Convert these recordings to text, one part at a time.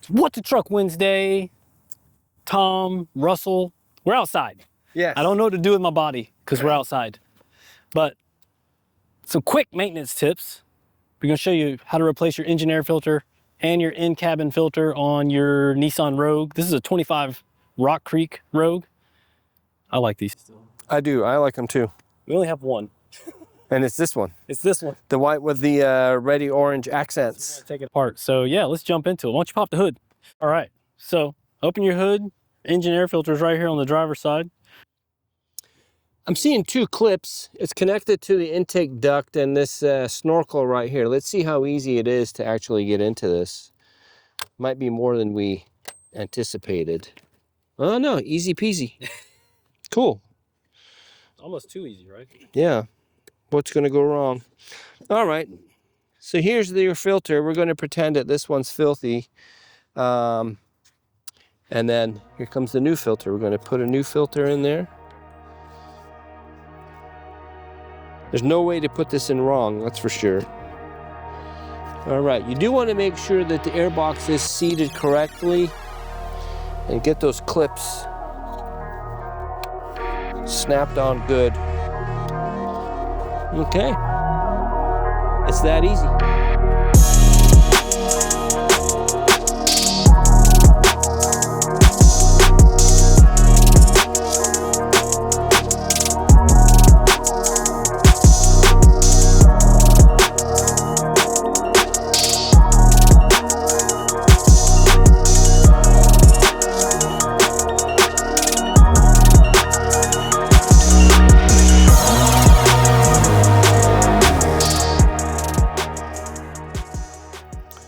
What the Truck Wednesday. Tom, Russell, we're outside. Yes. I don't know what to do with my body because we're outside. But some quick maintenance tips. We're gonna show you how to replace your engine air filter and your in-cabin filter on your Nissan Rogue. This is a 25 Rock Creek Rogue. I like these. I do, I like them too. We only have one. And it's this one. It's this one. The white with the reddy orange accents. So we're gonna take it apart. So yeah, let's jump into it. Why don't you pop the hood? All right, so open your hood. Engine air filter is right here on the driver's side. I'm seeing two clips. It's connected to the intake duct and this snorkel right here. Let's see how easy it is to actually get into this. Might be more than we anticipated. Oh no, easy peasy. Cool. Almost too easy, right? Yeah. What's gonna go wrong? All right. So here's your filter. We're gonna pretend that this one's filthy. And then here comes the new filter. We're gonna put a new filter in there. There's no way to put this in wrong, that's for sure. All right, you do want to make sure that the air box is seated correctly and get those clips snapped on good. Okay, it's that easy.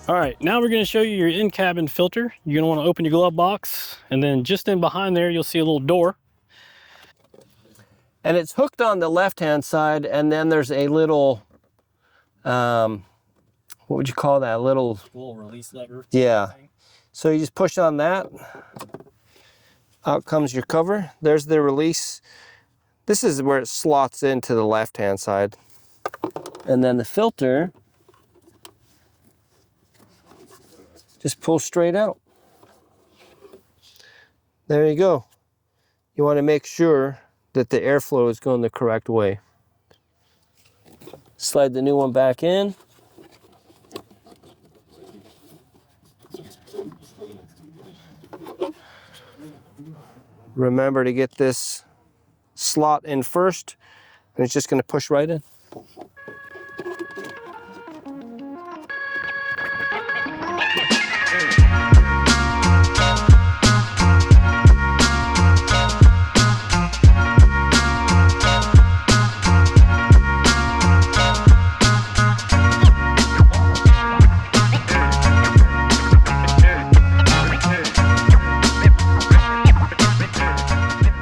All right, now we're gonna show you your in-cabin filter. You're gonna wanna open your glove box, and then just in behind there, you'll see a little door. And it's hooked on the left-hand side, and then there's a little, what would you call that? A little release lever. Yeah. So you just push on that. Out comes your cover. There's the release. This is where it slots into the left-hand side. And then the filter just pulls straight out. There you go. You want to make sure that the airflow is going the correct way. Slide the new one back in. Remember to get this slot in first, and it's just going to push right in.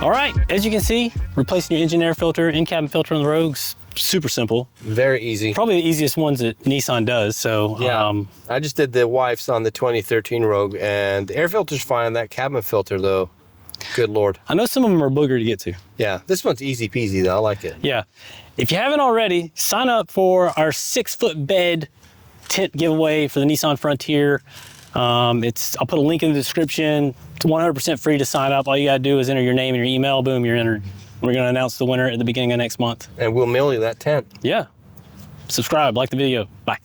All right, as you can see, replacing your engine air filter, in-cabin filter on the Rogue's super simple. Very easy. Probably the easiest ones that Nissan does, so. Yeah, I just did the wife's on the 2013 Rogue, and the air filter's fine. That cabin filter, though, good Lord. I know some of them are booger to get to. Yeah, this one's easy peasy, though. I like it. Yeah. If you haven't already, sign up for our 6-foot bed tent giveaway for the Nissan Frontier. I'll put a link in the description. It's 100% free to sign up. All you gotta do is enter your name and your email. Boom, you're entered. We're gonna announce the winner at the beginning of next month. And we'll mail you that tent. Yeah. Subscribe, like the video. Bye.